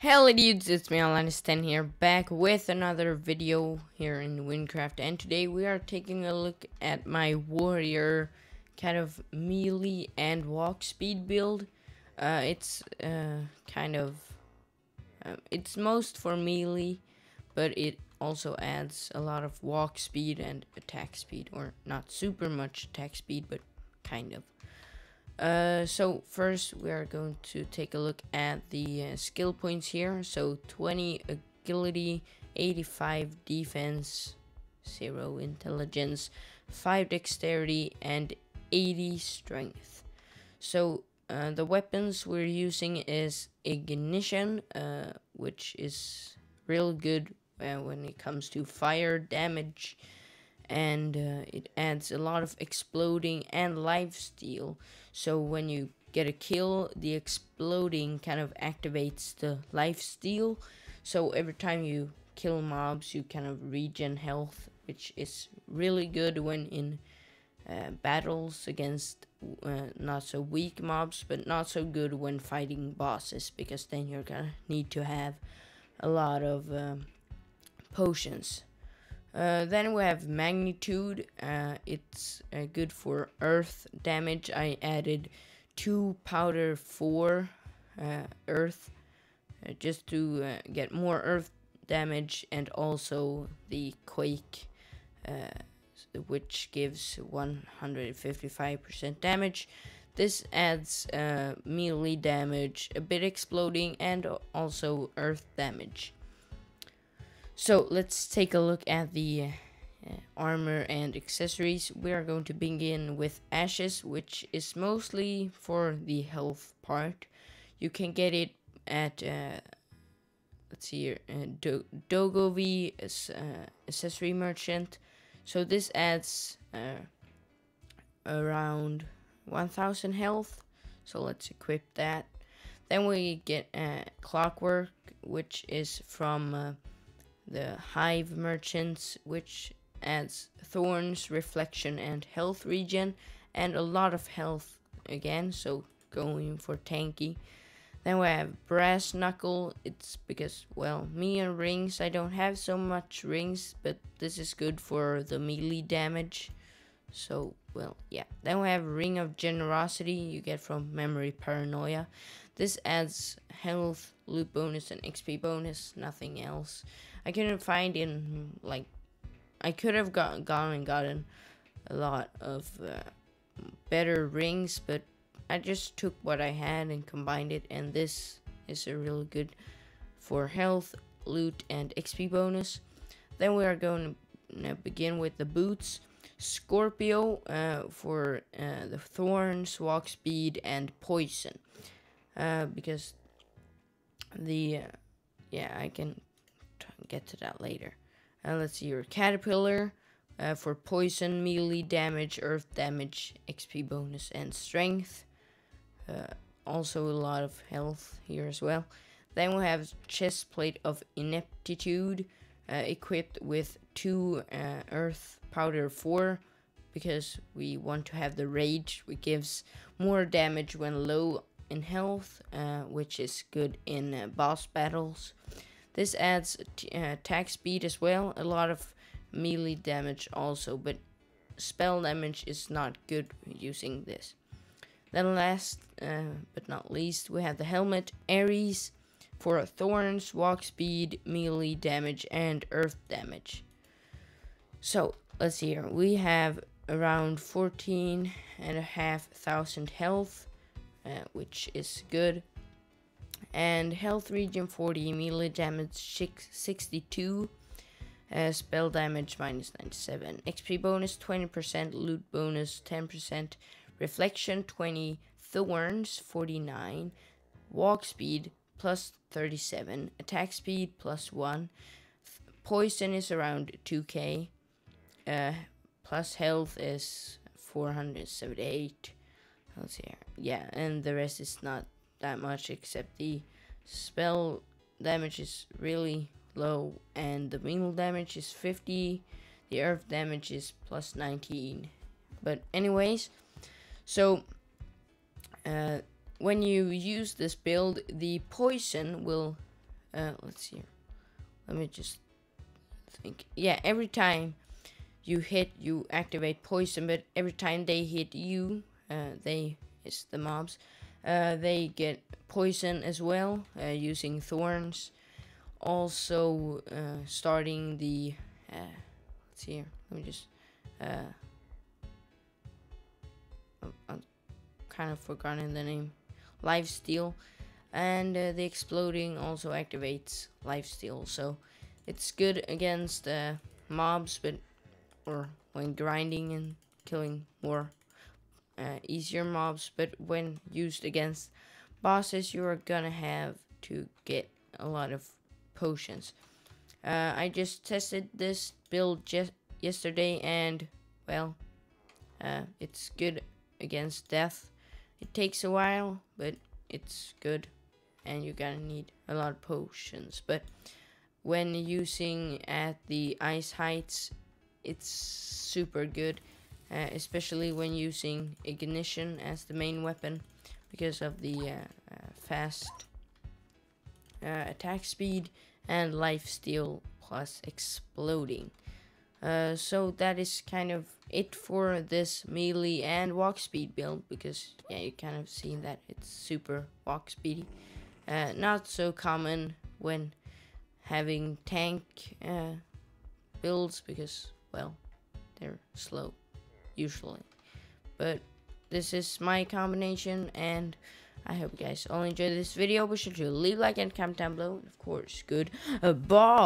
Hello dudes, it's me Alanis10 here, back with another video here in Wynncraft, and today we are taking a look at my warrior kind of melee and walk speed build. It's it's most for melee, but it also adds a lot of walk speed and attack speed, or not super much attack speed, but kind of. So first we are going to take a look at the skill points here. So 20 agility, 85 defense, 0 intelligence, 5 dexterity, and 80 strength. So the weapons we're using is ignition, which is real good when it comes to fire damage, and it adds a lot of exploding and lifesteal. So when you get a kill, the exploding kind of activates the lifesteal. So every time you kill mobs, you kind of regen health, which is really good when in battles against not so weak mobs, but not so good when fighting bosses, because then you're gonna need to have a lot of potions. Then we have magnitude. It's good for earth damage. I added 2 powder 4 earth just to get more earth damage, and also the quake, which gives 155% damage. This adds melee damage, a bit exploding, and also earth damage. So let's take a look at the armor and accessories. We are going to begin with ashes, which is mostly for the health part. You can get it at let's see here, Dogovi accessory merchant. So this adds around 1000 health. So let's equip that. Then we get clockwork, which is from the hive merchants, which adds thorns, reflection, and health regen, and a lot of health again, so going for tanky. Then we have brass knuckle. It's because, well, me and rings, I don't have so much rings, but this is good for the melee damage. So, well, yeah. Then we have ring of generosity, you get from memory paranoia. This adds health, loot bonus, and XP bonus, nothing else. I couldn't find in, like, I could have gotten a lot of better rings, but I just took what I had and combined it, and this is a really good for health, loot, and XP bonus. Then we are going to begin with the boots. Scorpio for the thorns, walk speed, and poison. Because the yeah, I can get to that later. Let's see your caterpillar for poison, melee damage, earth damage, XP bonus, and strength. Also a lot of health here as well. Then we have chest plate of ineptitude, equipped with 2 earth powder 4, because we want to have the rage, which gives more damage when low in health, which is good in boss battles. This adds attack speed as well, a lot of melee damage also, but spell damage is not good using this. Then last but not least, we have the helmet Ares for thorns, walk speed, melee damage, and earth damage. So let's see here, we have around 14,500 health, which is good, and health regen 40, melee damage 62, spell damage minus 97, XP bonus 20%, loot bonus 10%, reflection 20, thorns 49, walk speed plus 37, attack speed plus 1, poison is around 2k, plus health is 478. Let's see here. Yeah, and the rest is not that much, except the spell damage is really low, and the melee damage is 50, the earth damage is plus 19. But anyways, so when you use this build, the poison will let's see here. Let me just think. Yeah, every time you hit, you activate poison, but every time they hit you, it's the mobs, they get poison as well, using thorns. Also, starting the, let's see here, let me just, I'm kind of forgotten the name, lifesteal, and the exploding also activates lifesteal, so it's good against mobs, but or when grinding and killing more easier mobs, but when used against bosses, you are gonna have to get a lot of potions. I just tested this build yesterday, and well, it's good against death. It takes a while, but it's good, and you're gonna need a lot of potions. But when using at the ice heights, it's super good, especially when using ignition as the main weapon, because of the fast attack speed and lifesteal plus exploding. So that is kind of it for this melee and walk speed build, because yeah, you kind of seen that it's super walk speedy. Not so common when having tank builds, because well, they're slow usually. But this is my combination, and I hope you guys all enjoyed this video. Be sure to leave a like and comment down below, and of course, good bye.